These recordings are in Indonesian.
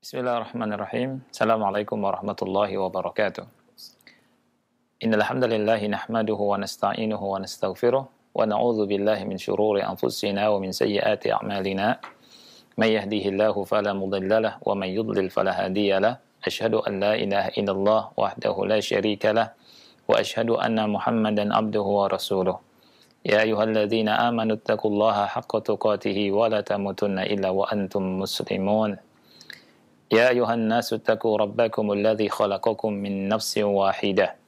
Bismillahirrahmanirrahim. Assalamualaikum warahmatullahi wabarakatuh. Innal hamdalillah nahmaduhu wa nasta'inuhu wa nastaghfiruh wa na'udzu billahi min shururi anfusina wa min sayyiati a'malina. May yahdihillahu fala mudilla lahu wa may yudlil fala hadiya lahu. Asyhadu an la ilaha illallah wahdahu la syarika lahu wa asyhadu anna Muhammadan abduhu wa rasuluh. Ya ayyuhalladzina amanu taqullaha haqqa tuqatih wa la tamutunna illa wa antum muslimun. Ya ayuhan nasu taqu rabbakum alladhi khalaqakum min nafsin wahidah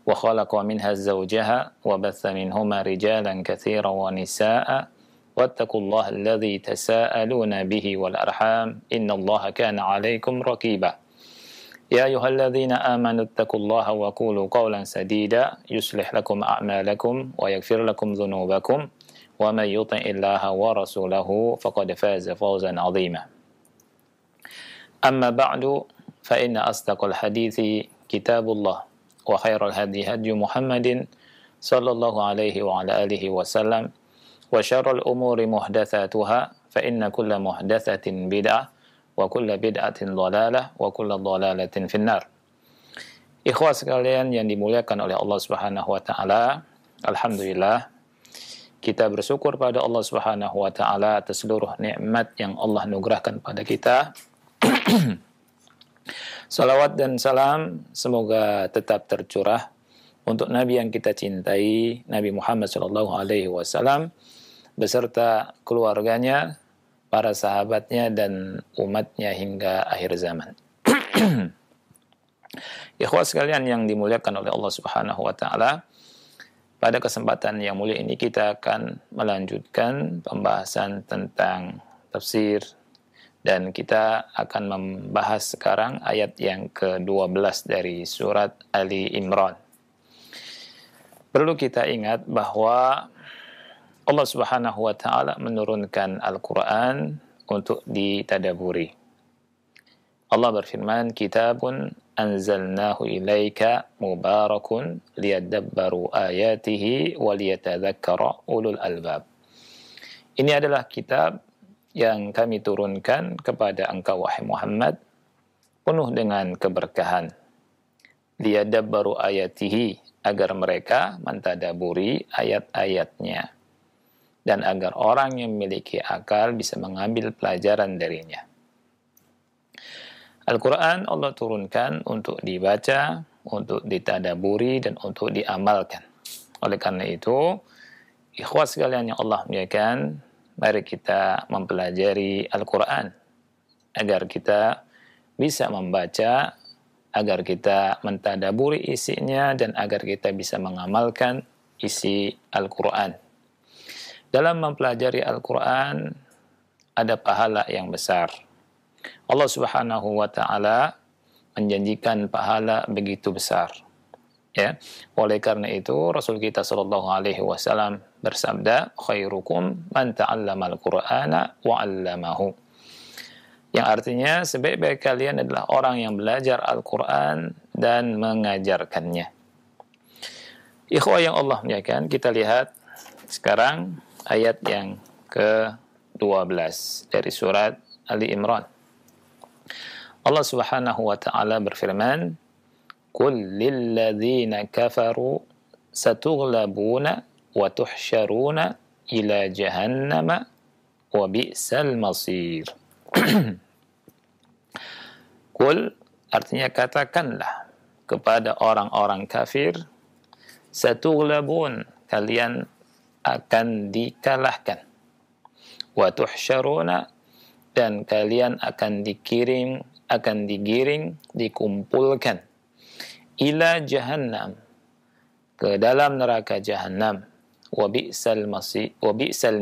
wa khalaqa minha zawjaha wa batha minhuma rijalan katsiran wa nisaa'a wattaqullaha alladhi tasaaluna bihi wal arham innallaha kana 'alaykum raqiba. Ya ayyuhalladzina amanu taqullaha wa qulu qawlan sadida yuslih lakum a'malakum wa yaghfir lakum dhunubakum wa may yuti'illaha wa rasulahu faqad faza fawzan 'azima. Amma ba'du fa inna asdaqal hadithi kitabullah wa khairal hadi hadi Muhammadin sallallahu alaihi wa ala alihi wasallam wa syarrul umuri muhdatsatuha fa inna kulla muhdatsatin bid'ah wa kulla bid'atin dhalalah wa kulla dhalalatin finnar. Ikhwah sekalian yang dimuliakan oleh Allah Subhanahu wa taala, alhamdulillah kita bersyukur pada Allah Subhanahu wa taala atas seluruh nikmat yang Allah anugerahkan pada kita. Salawat dan salam semoga tetap tercurah untuk Nabi yang kita cintai, Nabi Muhammad SAW, beserta keluarganya, para sahabatnya, dan umatnya hingga akhir zaman. Ikhwah sekalian yang dimuliakan oleh Allah Subhanahu wa Ta'ala, pada kesempatan yang mulia ini kita akan melanjutkan pembahasan tentang tafsir. Dan kita akan membahas sekarang ayat yang ke-12 dari surat Ali Imran. Perlu kita ingat bahwa Allah Subhanahu wa taala menurunkan Al-Qur'an untuk ditadaburi. Allah berfirman, "Kitabun anzalnahu ilaika mubarakun liyadabbaru ayatihi wa liyatadzakkara ulul albab." Ini adalah kitab yang kami turunkan kepada engkau wahai Muhammad, penuh dengan keberkahan. Liyadabbaru ayatihi, agar mereka mentadaburi ayat-ayatnya, dan agar orang yang memiliki akal bisa mengambil pelajaran darinya. Al-Quran Allah turunkan untuk dibaca, untuk ditadaburi, dan untuk diamalkan. Oleh karena itu, ikhwah sekalian yang Allah muliakan, mari kita mempelajari Al-Quran agar kita bisa membaca, agar kita mentadaburi isinya, dan agar kita bisa mengamalkan isi Al-Quran. Dalam mempelajari Al-Quran ada pahala yang besar. Allah Subhanahu wa Ta'ala menjanjikan pahala begitu besar. Ya, oleh karena itu Rasul kita sallallahu alaihi wasallam bersabda, khairukum man ta'allamal Qur'ana wa 'allamahu. Yang artinya sebaik-baik kalian adalah orang yang belajar Al-Qur'an dan mengajarkannya. Ikhwah yang Allah muliakan, kita lihat sekarang ayat yang ke-12 dari surat Ali Imran. Allah Subhanahu wa taala berfirman, "Qul lilladzina kafaru satughlabuna wa tuhsyaruna ila jahannama wa bi'sal masir." Qul artinya katakanlah kepada orang-orang kafir, satughlabun, kalian akan dikalahkan, wa tuhsyaruna, dan kalian akan digiring, dikumpulkan, ila jahannam, ke dalam neraka jahannam, wa bi'sal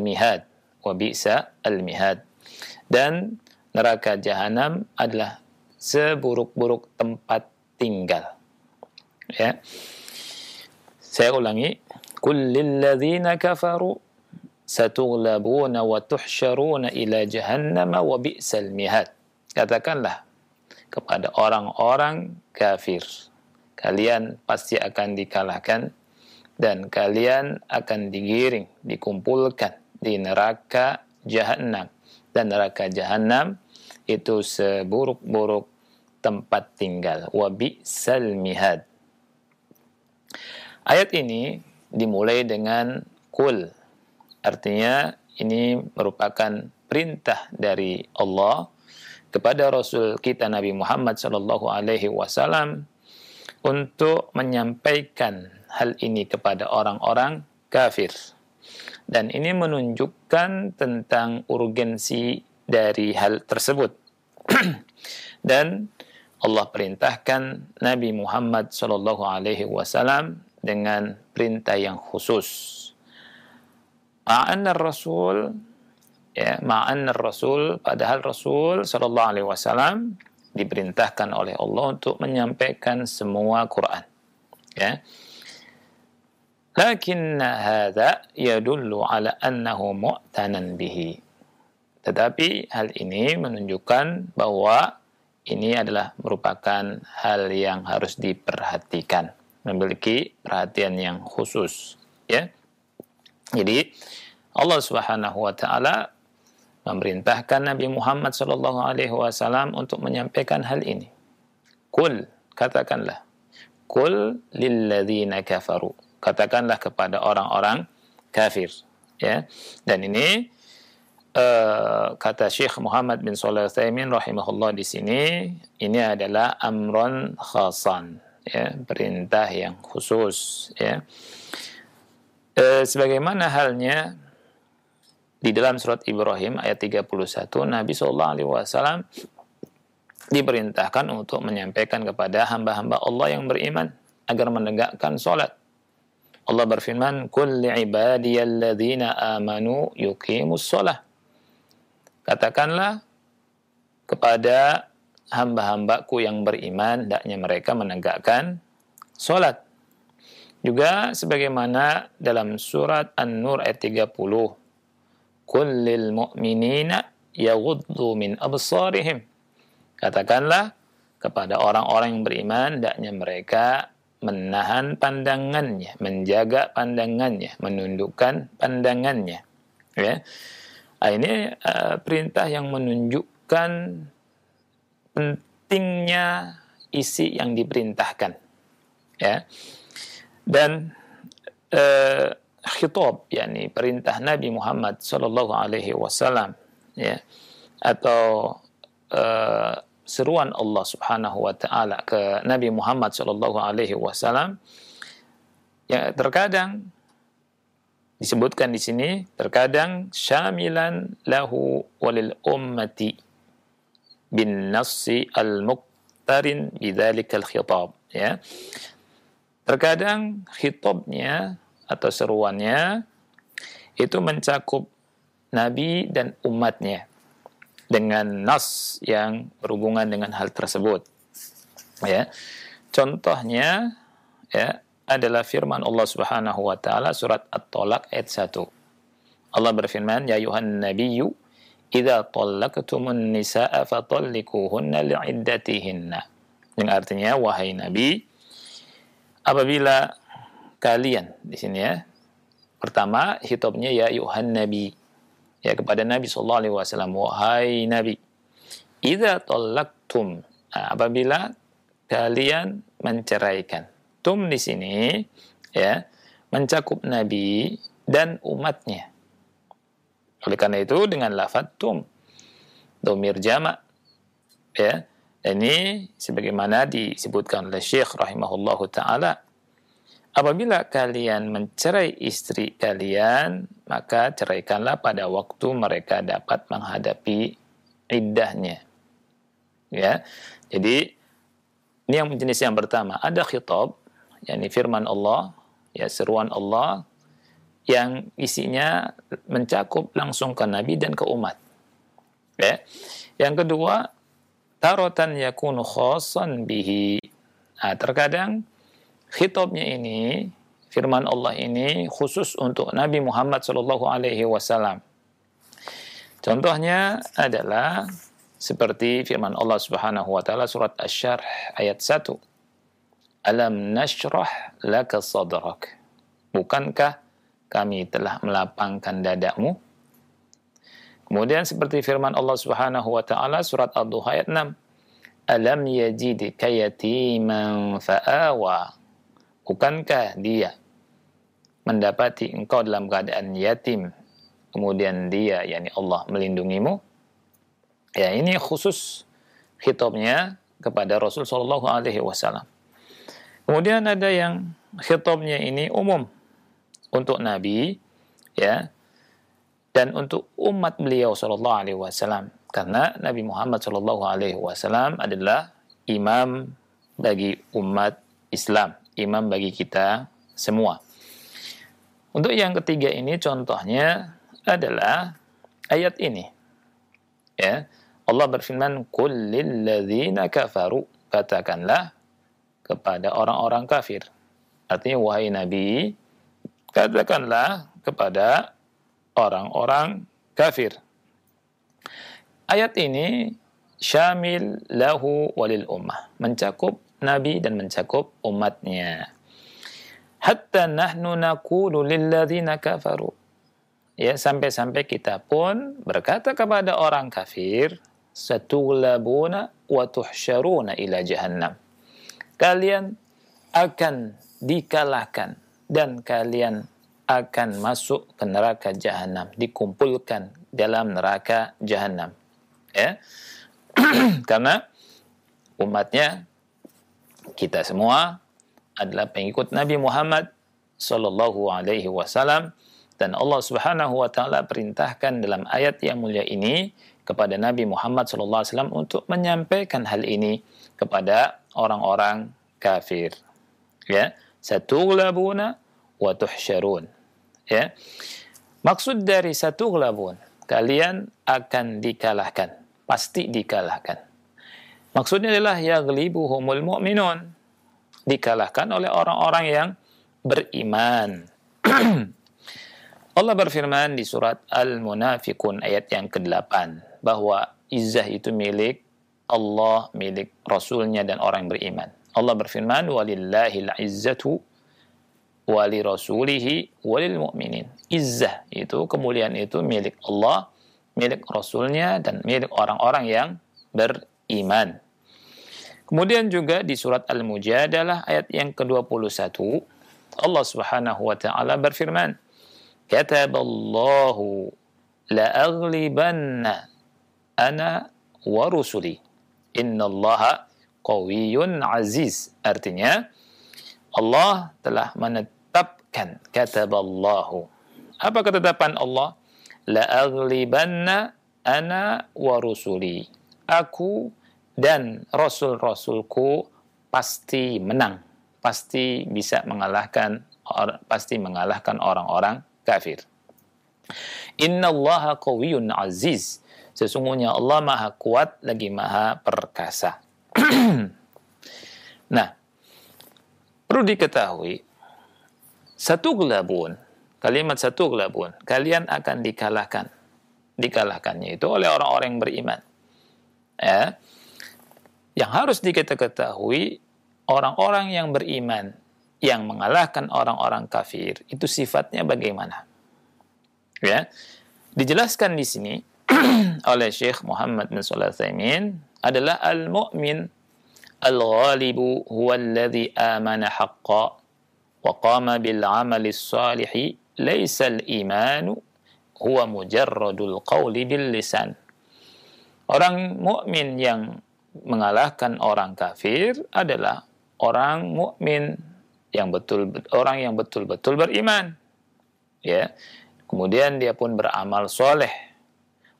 mihad, wa bi'sa al-mihad, dan neraka jahannam adalah seburuk-buruk tempat tinggal. Ya. Saya ulangi, kullil ladzina kafaru satughlabuna wa tuhsyaruna ila jahannam wa bi'sal mihad. Katakanlah kepada orang-orang kafir, kalian pasti akan dikalahkan dan kalian akan digiring, dikumpulkan di neraka Jahannam, dan neraka Jahannam itu seburuk-buruk tempat tinggal. Wa bi'sal mihad. Ayat ini dimulai dengan kul. Artinya ini merupakan perintah dari Allah kepada Rasul kita Nabi Muhammad sallallahu alaihi wasallam untuk menyampaikan hal ini kepada orang-orang kafir. Dan ini menunjukkan tentang urgensi dari hal tersebut. Dan Allah perintahkan Nabi Muhammad sallallahu alaihi wasallam dengan perintah yang khusus. Ma'anna Rasul, padahal Rasul sallallahu alaihi wasallam diperintahkan oleh Allah untuk menyampaikan semua Quran. Ya. Lakinna hadza yadullu ala annahu mu'tanan bihi. Tetapi hal ini menunjukkan bahwa ini adalah merupakan hal yang harus diperhatikan, memiliki perhatian yang khusus, ya. Jadi Allah Subhanahu wa taala memerintahkan Nabi Muhammad sallallahu alaihi wasallam untuk menyampaikan hal ini. Qul, katakanlah. Qul lilladzina kafaru. Katakanlah kepada orang-orang kafir, ya. Dan ini kata Syekh Muhammad bin Shalih Al-Utsaimin rahimahullah di sini, ini adalah amron khasan, ya, perintah yang khusus, ya. Sebagaimana halnya di dalam surat Ibrahim ayat 31, Nabi SAW diperintahkan untuk menyampaikan kepada hamba-hamba Allah yang beriman agar menegakkan salat. Allah berfirman, "Qul li'ibadiyalladzina amanu yuqimus shalah." Katakanlah kepada hamba-hambaku yang beriman, hendaknya mereka menegakkan salat. Juga sebagaimana dalam surat An-Nur ayat 30, "Qul lil mu'minina yaghuddu min absarihim." Katakanlah kepada orang-orang yang beriman, hendaknya mereka menahan pandangannya, menjaga pandangannya, menundukkan pandangannya. Ya. Ini perintah yang menunjukkan pentingnya isi yang diperintahkan. Ya. Dan khitab, yakni perintah Nabi Muhammad sallallahu alaihi wasallam, ya, atau seruan Allah Subhanahu wa taala ke Nabi Muhammad sallallahu alaihi wasallam, ya, terkadang disebutkan di sini, terkadang syamilan lahu walil ummati bin nassi al-muqtarin bidzalikal khitab, ya. Terkadang khitabnya atau seruannya itu mencakup Nabi dan umatnya dengan nas yang berhubungan dengan hal tersebut. Ya. Contohnya, ya, adalah firman Allah Subhanahu wa taala surat At-Talaq ayat 1. Allah berfirman, "Ya ayuhan nabiyyu idza talaqtumun nisaa fatalliquhunna li'iddatihinna." Yang artinya, wahai Nabi, apabila kalian, di sini, ya, pertama hitobnya ya ayuhan nabi, ya, kepada Nabi sallallahu alaihi wasallam, wahai Nabi. Idza talaqtum, apabila kalian menceraikan. Tum di sini, ya, mencakup Nabi dan umatnya. Oleh karena itu dengan lafaz tum, dhamir jamak, ya. Ini sebagaimana disebutkan oleh Syekh rahimahullahu taala, apabila kalian mencerai istri kalian, maka ceraikanlah pada waktu mereka dapat menghadapi iddahnya. Ya. Jadi ini yang jenis yang pertama, ada khitab, yakni firman Allah, ya, seruan Allah yang isinya mencakup langsung ke Nabi dan ke umat. Ya. Yang kedua, taratan yakunu khassan bihi. Terkadang khitabnya ini, firman Allah ini khusus untuk Nabi Muhammad sallallahu alaihi wasallam. Contohnya adalah seperti firman Allah Subhanahu wa taala surat Asy-Syarh ayat 1. Alam nashrah laka sadrak. Bukankah kami telah melapangkan dadamu? Kemudian seperti firman Allah Subhanahu wa taala surat Ad-Duha ayat 6. Alam yajidka yatiman fa'awa. Bukankah dia mendapati engkau dalam keadaan yatim, kemudian dia, yakni Allah, melindungimu? Ya, ini khusus khitabnya kepada Rasul sallallahu alaihi wasallam. Kemudian ada yang khitabnya ini umum untuk Nabi, ya, dan untuk umat beliau sallallahu alaihi wasallam, karena Nabi Muhammad sallallahu alaihi wasallam adalah imam bagi umat Islam, imam bagi kita semua. Untuk yang ketiga ini contohnya adalah ayat ini. Ya, Allah berfirman, "Qul lil ladzina kafaru", katakanlah kepada orang-orang kafir. Artinya, wahai Nabi, katakanlah kepada orang-orang kafir. Ayat ini syamil lahu walil ummah, mencakup Nabi dan mencakup umatnya. Hatta nahnu naqulu lil ladzina kafaru. Ya, sampai-sampai kita pun berkata kepada orang kafir, satughlabuna wa tuhsyaruna ila jahannam. Kalian akan dikalahkan dan kalian akan masuk ke neraka jahanam, dikumpulkan dalam neraka jahanam. Ya. Karena umatnya, kita semua adalah pengikut Nabi Muhammad sallallahu alaihi wasallam, dan Allah Subhanahu wa taala perintahkan dalam ayat yang mulia ini kepada Nabi Muhammad sallallahu alaihi wasallam untuk menyampaikan hal ini kepada orang-orang kafir. Ya, satughlabuna wa tuhsyarun. Ya. Maksud dari satughlabun, kalian akan dikalahkan, pasti dikalahkan. Maksudnya adalah yaghlibuhumul mu'minun, dikalahkan oleh orang-orang yang beriman. Allah berfirman di surat Al-Munafiqun ayat yang ke-8 bahwa izzah itu milik Allah, milik Rasulnya dan orang yang beriman. Allah berfirman, walillahil izzatu wali rasulihi walil mu'minin. Izzah itu, kemuliaan itu milik Allah, milik Rasulnya, dan milik orang-orang yang beriman. Kemudian juga di surat Al-Mujadalah ayat yang ke-21, Allah Subhanahu wa taala berfirman, kataballahu la'aghlibanna ana wa rusuli innallaha qawiyyun aziz. Artinya, Allah telah menetapkan, kataballahu. Apa ketetapan Allah? La'aghlibanna ana wa rusuli. Aku dan rasul-rasulku pasti menang, pasti bisa mengalahkan, pasti mengalahkan orang-orang kafir. Innallaha qawiyyun aziz. Sesungguhnya Allah Maha Kuat lagi Maha Perkasa. Nah, perlu diketahui, satughlabun, kalimat satughlabun, kalian akan dikalahkan. Dikalahkannya itu oleh orang-orang yang beriman. Ya. Yang harus diketahui, orang-orang yang beriman yang mengalahkan orang-orang kafir itu sifatnya bagaimana? Ya. Dijelaskan di sini oleh Syekh Muhammad bin Shalih Al-Utsaimin adalah al-mu'min al-ghalibu huwa alladhi amana haqqan wa qama bil 'amali s-salihi laysa al-imanu huwa mujarradul qawli bil lisan. Orang mukmin yang mengalahkan orang kafir adalah orang mukmin yang betul-betul beriman. Ya. Kemudian dia pun beramal soleh.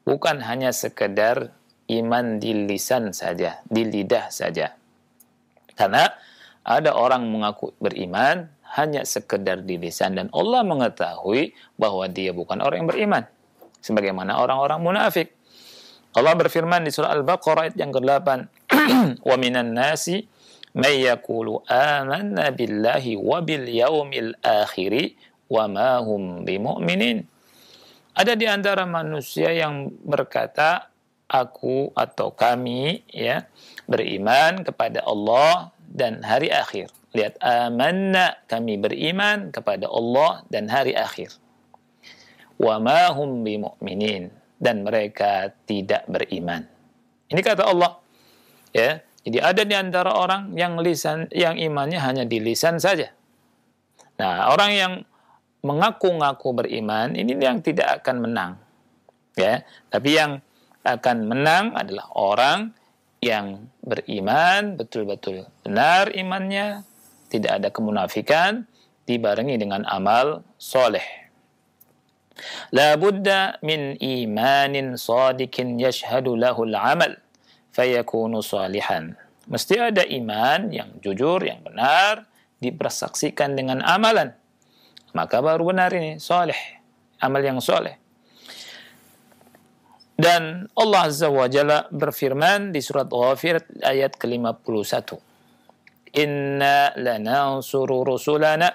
Bukan hanya sekedar iman di lisan saja, di lidah saja. Karena ada orang mengaku beriman hanya sekedar di lisan, dan Allah mengetahui bahwa dia bukan orang yang beriman. Sebagaimana orang-orang munafik. Allah berfirman di surah Al-Baqarah ayat yang ke-8, "Wa minan nasi may yaqulu amanna billahi wa bil yaumil akhir wa ma hum bimu'minin." Ada di antara manusia yang berkata, aku atau kami, ya, beriman kepada Allah dan hari akhir. Lihat, amanna, kami beriman kepada Allah dan hari akhir. Wa ma hum bimu'minin. dan mereka tidak beriman. Ini kata Allah. Ya, jadi ada di antara orang yang imannya hanya di lisan saja. Nah, orang yang mengaku-ngaku beriman ini yang tidak akan menang. Ya, tapi yang akan menang adalah orang yang beriman betul-betul benar imannya, tidak ada kemunafikan, dibarengi dengan amal soleh. La budda min imanin sadikin yashhadu lahul amal fayakunu salihan. Mesti ada iman yang jujur, yang benar, dipersaksikan dengan amalan. Maka baru benar ini, soleh. Amal yang soleh. Dan Allah Azza wa Jalla berfirman di surat Ghafir ayat ke-51. Inna lanansuru rusulana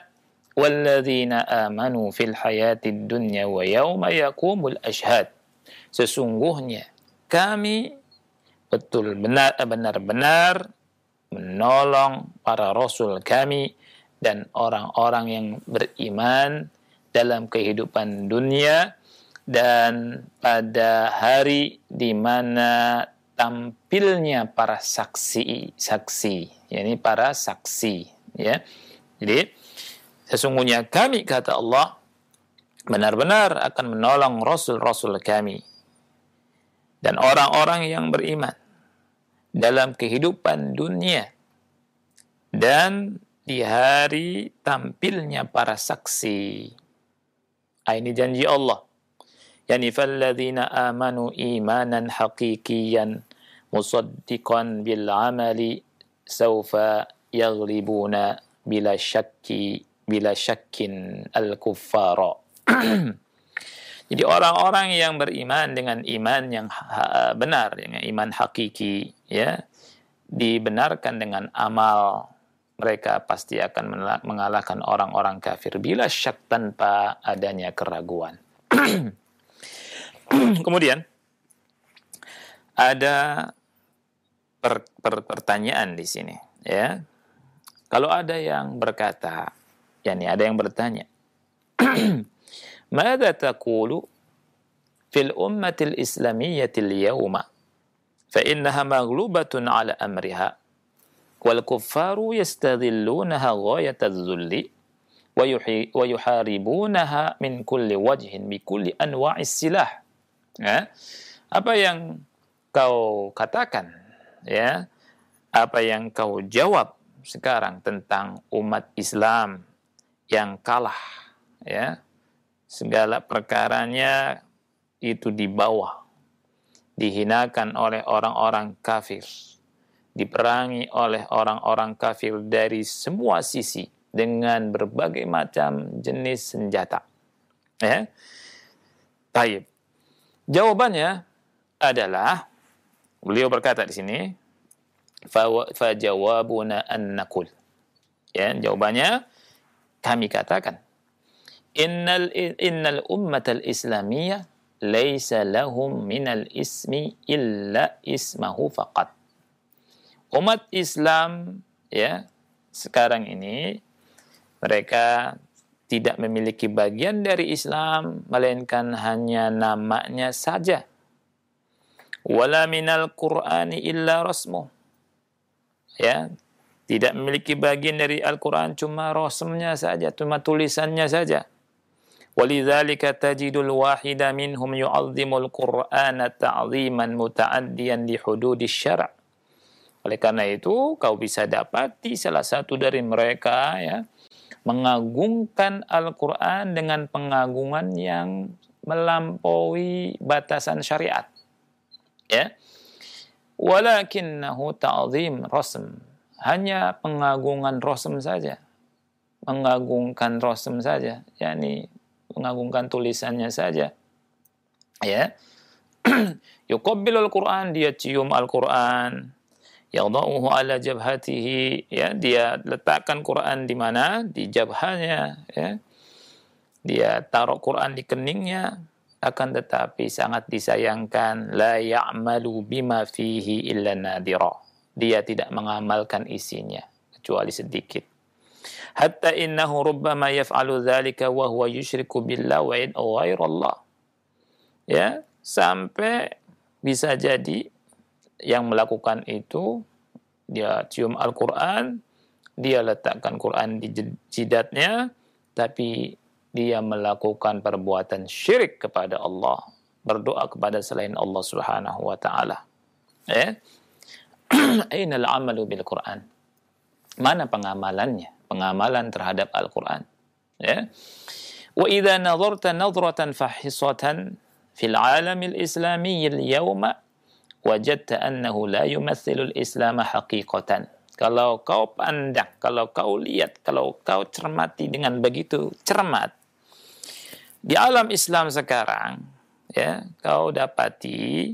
walladzina amanu fil hayatid dunya wa yawma yaqumul ashhad. Sesungguhnya kami benar-benar menolong para rasul kami dan orang-orang yang beriman dalam kehidupan dunia dan pada hari di mana tampilnya para saksi, yakni para saksi, ya. Jadi sesungguhnya kami, kata Allah, benar-benar akan menolong rasul-rasul kami dan orang-orang yang beriman dalam kehidupan dunia dan di hari tampilnya para saksi. Ini janji Allah. Yani falladzina amanu imanan haqiqiyan musaddiqan bil amali sawfa yaghlibuna bila syakkin al kuffara. Jadi orang-orang yang beriman dengan iman yang benar, dengan iman hakiki, ya, dibenarkan dengan amal, mereka pasti akan mengalahkan orang-orang kafir bila syak, tanpa adanya keraguan. Kemudian ada pertanyaan di sini, ya. Kalau ada yang berkata, yakni ada yang bertanya, "Madza taqulu fil ummatil islamiyyatil yawma fa innaha maghlubatun ala amriha wal kuffaru yastadhillunaha ghayatadh dhulli wa yuharibunaha min kulli wajhin bi kulli anwa'is silah." Ya, apa yang kau katakan, ya, apa yang kau jawab sekarang tentang umat Islam yang kalah, ya, segala perkaranya itu di bawah, dihinakan oleh orang-orang kafir, diperangi oleh orang-orang kafir dari semua sisi dengan berbagai macam jenis senjata. Ya, baik. Jawabannya adalah, beliau berkata di sini, fajawabuna an naqul. Ya, jawabannya kami katakan, innal ummatal islamiyah laisa lahum minal ismi illa ismahu faqat. Umat Islam, ya, sekarang ini mereka tidak memiliki bagian dari Islam melainkan hanya namanya saja. Wala minal Qur'ani illa rasmuh. Ya, tidak memiliki bagian dari Al-Qur'an, cuma rasmnya saja, cuma tulisannya saja. Walidzalika tajidul wahida minhum yu'azzimul Qur'ana ta'ziman muta'addiyan li hududis syara'. Oleh karena itu, kau bisa dapati salah satu dari mereka, ya, mengagungkan Al-Quran dengan pengagungan yang melampaui batasan syariat. Ya, walakinnahu ta'zim rasm, hanya pengagungan rasm saja, mengagungkan rasm saja, yakni mengagungkan tulisannya saja. Ya, yuqabbilul Quran, dia cium Al-Quran. Yadha'uhu ala jabhatihi, ya, dia letakkan Quran di mana? Di jabhanya, ya. Dia taruh Quran di keningnya, akan tetapi sangat disayangkan, la ya'malu bima fihi illa nadira. Dia tidak mengamalkan isinya kecuali sedikit. Hatta innahu rubbama yaf'alu dzalika wa huwa yusyriku billahi wa yad'u ghairallah. Ya, sampai bisa jadi yang melakukan itu dia cium Al-Quran, dia letakkan Quran di jidatnya, tapi dia melakukan perbuatan syirik kepada Allah, berdoa kepada selain Allah Subhanahu wa taala. Ainal amalu bil Quran? Mana pengamalannya? Pengamalan terhadap Al-Quran. Wa idza nadharta nadratan fahisatan fil alamil islamiyil yawma wajadta annahu la yumathilu al-islam haqiqatan. Kalau kau pandang, kalau kau lihat, kalau kau cermati dengan begitu cermat di alam Islam sekarang, kau dapati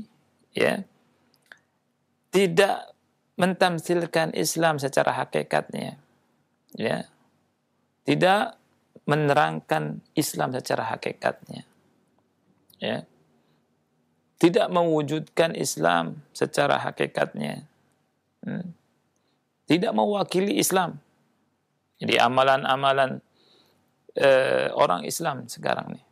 tidak mentamsilkan Islam secara hakikatnya, tidak menerangkan Islam secara hakikatnya, tidak mewujudkan Islam secara hakikatnya, tidak mewakili Islam. Jadi amalan-amalan orang Islam sekarang nih.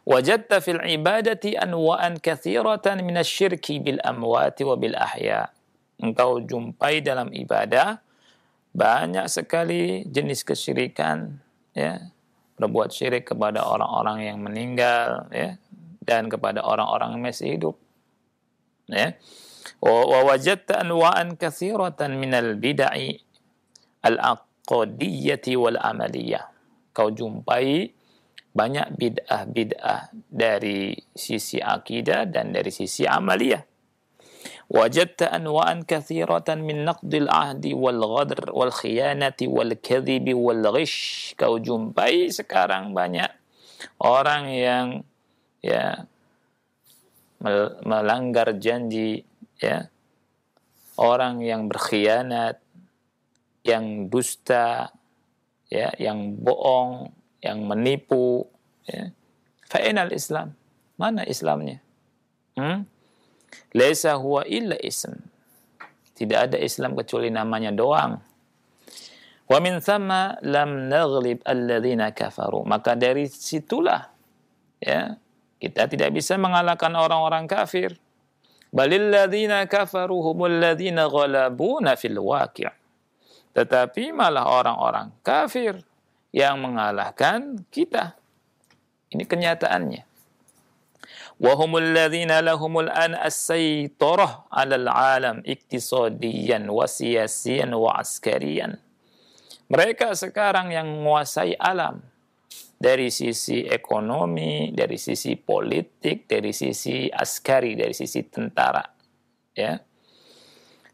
Wajadta fil ibadati anwa'an katsiratan minasyirki bil amwati wa bil ahya. Engkau jumpai dalam ibadah banyak sekali jenis kesyirikan, berbuat syirik kepada orang-orang yang meninggal, dan kepada orang-orang yang masih hidup. Wa wajadta anwa'an katsiratan minal bid'i al-aqdiyyati wal amaliyah. Kau jumpai banyak bid'ah-bid'ah dari sisi akidah dan dari sisi amaliyah. Wajadta anwa'an katsiratan min naqdil ahdi wal ghadr wal khiyanati wal kadhibi wal ghish. Kau jumpai sekarang banyak orang yang melanggar janji, orang yang berkhianat, yang dusta, yang bohong, yang menipu. Fa'inal Islam? Mana Islamnya? Laisa huwa illa ism. Tidak ada Islam kecuali namanya doang. Wa min thamma lam naghlib alladhina kafaru. Maka dari situlah kita tidak bisa mengalahkan orang-orang kafir. Balil ladzina kafaru humul ladzina ghalabuna fil waqi'. Tetapi malah orang-orang kafir yang mengalahkan kita. Ini kenyataannya. Wa humul ladzina lahumul an as-saytarah 'alal 'alam iktisadiyan wa siyasiyan wa askariyan. Mereka sekarang yang menguasai alam dari sisi ekonomi, dari sisi politik, dari sisi askari, dari sisi tentara.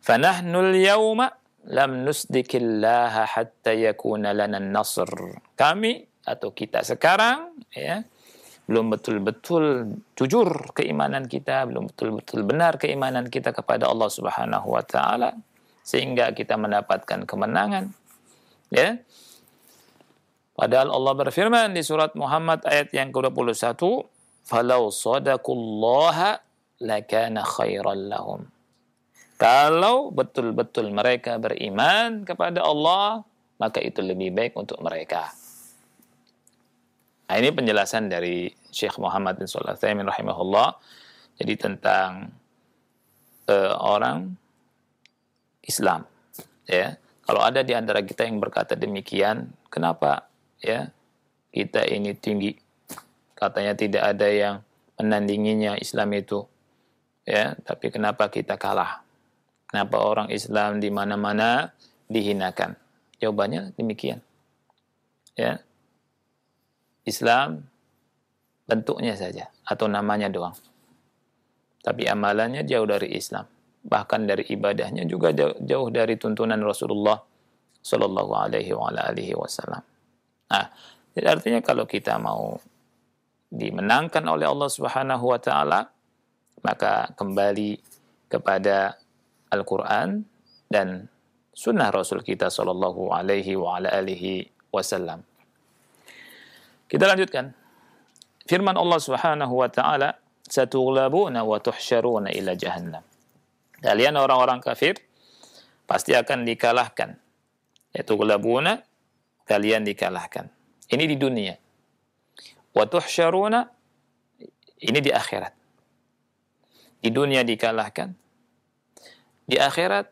Fanahnul yawma lam nusdikillaha hatta yakuna lana an-nasr. Kami atau kita sekarang belum betul-betul jujur keimanan kita, belum betul-betul benar keimanan kita kepada Allah Subhanahu wa taala sehingga kita mendapatkan kemenangan. Padahal Allah berfirman di surat Muhammad ayat yang ke-21, "Falau shadaqullaha lakana khairan lahum." Kalau betul-betul mereka beriman kepada Allah, maka itu lebih baik untuk mereka. Nah, ini penjelasan dari Syekh Muhammad bin Shalih Al-Utsaimin rahimahullah. Jadi tentang orang Islam. Kalau ada di antara kita yang berkata demikian, kenapa kita ini tinggi? Katanya tidak ada yang menandinginya Islam itu. Tapi kenapa kita kalah? Kenapa orang Islam di mana-mana dihinakan? Jawabannya demikian. Islam bentuknya saja atau namanya doang. Tapi amalannya jauh dari Islam. Bahkan dari ibadahnya juga jauh dari tuntunan Rasulullah sallallahu alaihi wasallam. Nah, jadi artinya kalau kita mau dimenangkan oleh Allah Subhanahu wa taala, maka kembali kepada Al-Qur'an dan sunnah Rasul kita sallallahu alaihi wasallam. Kita lanjutkan. Firman Allah Subhanahu wa taala, "Satughlabuna wa tuhsyaruna ila jahannam." Kalian orang-orang kafir pasti akan dikalahkan. Tughlabuna, kalian dikalahkan. Ini di dunia. Wa tuhsyaruna, Ini di akhirat. Di dunia dikalahkan, di akhirat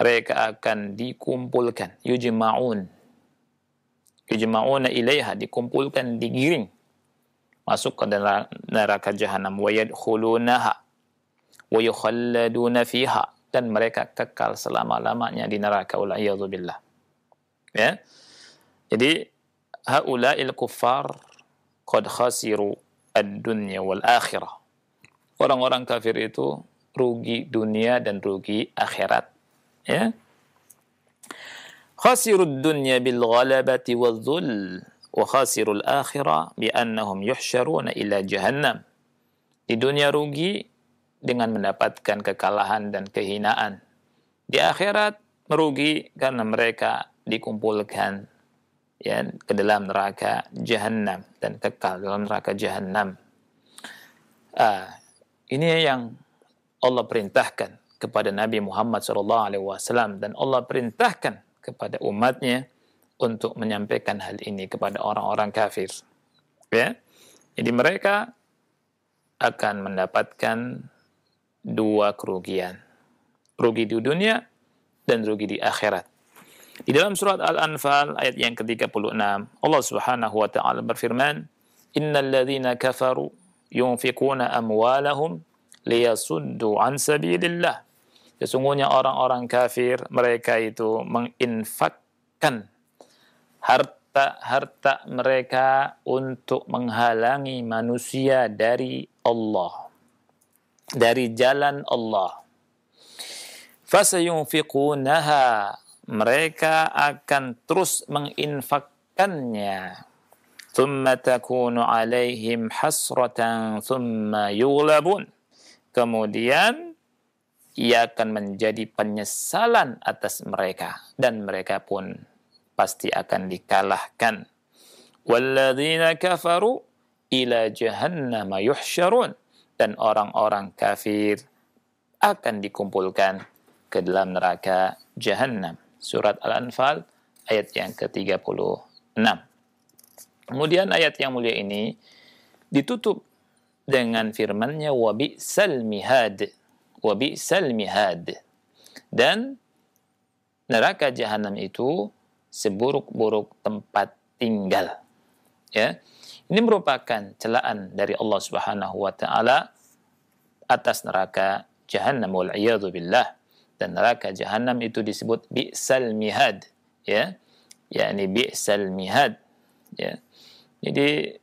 mereka akan dikumpulkan, yujma'una ilaiha, dikumpulkan, digiring masuk ke dalam neraka jahanam, wa yadkhulunaha wa yukhalladuna fiha, dan mereka kekal selama-lamanya di neraka, wal a'yadzu billah. Ya. Jadi haula'il kuffar qad khasiru ad-dunya wal akhirah. Orang-orang kafir itu rugi dunia dan rugi akhirat. Ya. Khasirud dunya bil ghalabati wadh-dhul wa khasirul akhirah bi annahum yuhsyaruna ila jahannam. Di dunia rugi dengan mendapatkan kekalahan dan kehinaan. Di akhirat merugi karena mereka dikumpulkan ya ke dalam neraka jahanam dan kekal dalam neraka jahanam. Ini yang Allah perintahkan kepada Nabi Muhammad SAW, dan Allah perintahkan kepada umatnya untuk menyampaikan hal ini kepada orang-orang kafir. Ya, jadi mereka akan mendapatkan dua kerugian, rugi di dunia dan rugi di akhirat. Di dalam surat Al-Anfal ayat yang ke-36, Allah Subhanahu wa taala berfirman, "Innal ladzina kafaru yunfiquna amwalahum liyasuddu an sabilillah." Sesungguhnya orang-orang kafir, mereka itu menginfakkan harta mereka untuk menghalangi manusia dari Allah, dari jalan Allah. Fasayunfiqunaha, mereka akan terus menginfakkannya. Thumma takunu alaihim hasratan thumma yughlabun. Kemudian ia akan menjadi penyesalan atas mereka, dan mereka pun pasti akan dikalahkan. Walladzina kafaru ila jahannam yuhsyarun, dan orang-orang kafir akan dikumpulkan ke dalam neraka jahanam. Surat Al-Anfal ayat yang ke-36. Kemudian ayat yang mulia ini ditutup dengan firman-Nya wa bi'sal mihad. Wa bi'sal mihad. Dan neraka jahanam itu seburuk-buruk tempat tinggal. Ya. Ini merupakan celaan dari Allah Subhanahu wa taala atas neraka jahanam, wal a'yadzu billah. Dan neraka jahanam itu disebut bi'sal mihad, ya. yakni bi'sal mihad, ya. Jadi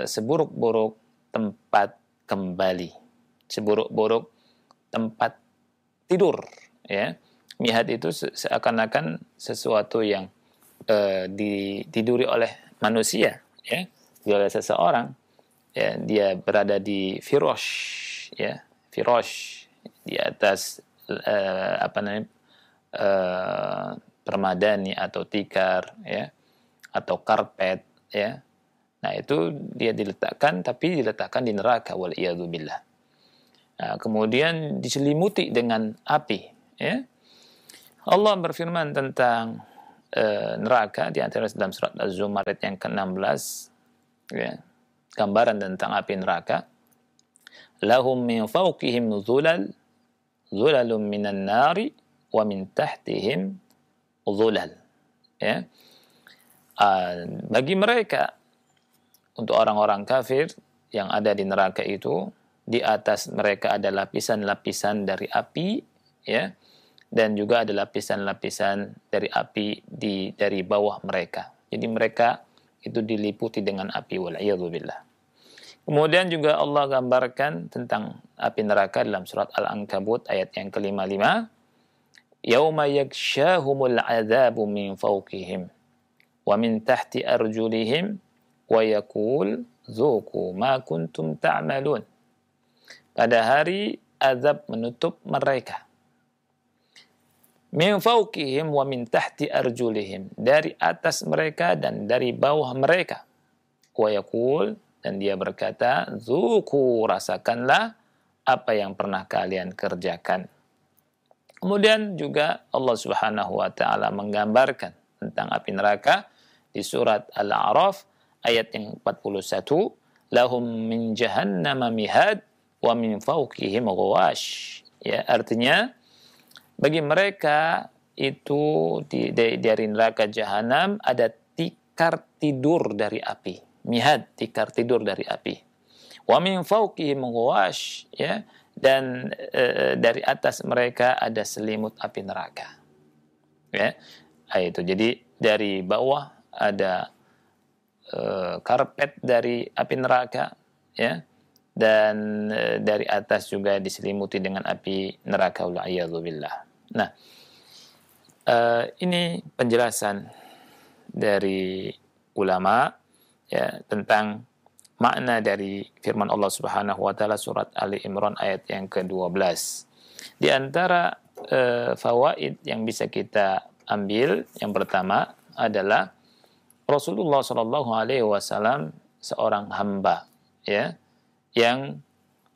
seburuk-buruk tempat kembali, seburuk-buruk tempat tidur, ya. Mihad itu seakan-akan sesuatu yang ditiduri oleh manusia, ya, oleh seseorang, ya, dia berada di firosh, ya, firosh, di atas permadani atau tikar, ya, atau karpet, ya. Nah, itu dia diletakkan, tapi diletakkan di neraka, wal iyadu billah. Nah, kemudian diselimuti dengan api, ya. Allah berfirman tentang neraka di antara dalam surat Az-Zumar ayat yang ke-16, ya. Gambaran tentang api neraka. Lahum min fawqihim zulalun minan nari wa min tahtihim zulal, ya. Bagi mereka, untuk orang-orang kafir yang ada di neraka itu, di atas mereka ada lapisan-lapisan dari api, ya, dan juga ada lapisan-lapisan dari api dari bawah mereka. Jadi mereka itu diliputi dengan api, wal iyadzu billah. Kemudian juga Allah gambarkan tentang api neraka dalam surat Al-Ankabut ayat yang ke-55. Yauma yakshahumul adzabu min fawqihim wa min tahti arjulihim wa yaqul dzuqu ma kuntum ta'malun. Pada hari azab menutup mereka. Min fawqihim wa min tahti arjulihim, dari atas mereka dan dari bawah mereka. Wa yaqul, dan dia berkata, dzuqu, rasakanlah apa yang pernah kalian kerjakan. Kemudian juga Allah Subhanahu wa taala menggambarkan tentang api neraka di surat Al-A'raf ayat yang 41, lahum min jahannama mihad wa min fawqihim ghawash. Ya, artinya bagi mereka itu dari neraka jahanam ada tikar tidur dari api. Mihad, tikar tidur dari api. Wa min fawqihim ghawash, ya, dan dari atas mereka ada selimut api neraka. Ya. Itu jadi dari bawah ada karpet dari api neraka, ya, dan dari atas juga diselimuti dengan api neraka, wa'iyadzubillah. Nah, ini penjelasan dari ulama, ya, tentang makna dari firman Allah Subhanahu wa taala surat Ali Imran ayat yang ke-12. Di antara fawaid yang bisa kita ambil, yang pertama adalah Rasulullah Shallallahu Alaihi Wasallam seorang hamba, ya, yang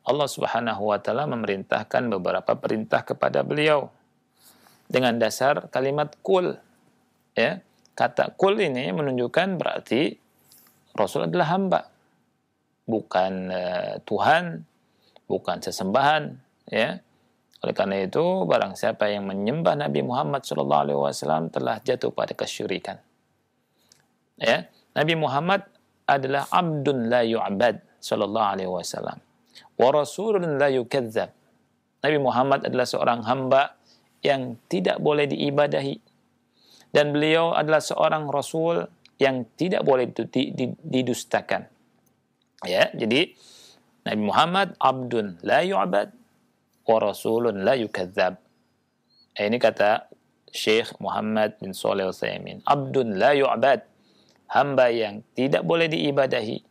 Allah Subhanahu Wa Taala memerintahkan beberapa perintah kepada beliau dengan dasar kalimat kul, ya. Kata kul ini menunjukkan berarti Rasul adalah hamba, bukan Tuhan, bukan sesembahan, ya. Oleh karena itu, barang siapa yang menyembah Nabi Muhammad SAW telah jatuh pada kesyirikan. Ya, Nabi Muhammad adalah abdun la yu'bad sallallahu alaihi wasallam wa rasulun la yukadzdzab. Nabi Muhammad adalah seorang hamba yang tidak boleh diibadahi, dan beliau adalah seorang rasul yang tidak boleh didustakan. Ya, jadi Nabi Muhammad abdun la yu'bad wa rasulun la yukadzdzab. Ini kata Syekh Muhammad bin Shalih Al-Utsaimin, abdun la yu'bad, hamba yang tidak boleh diibadahi,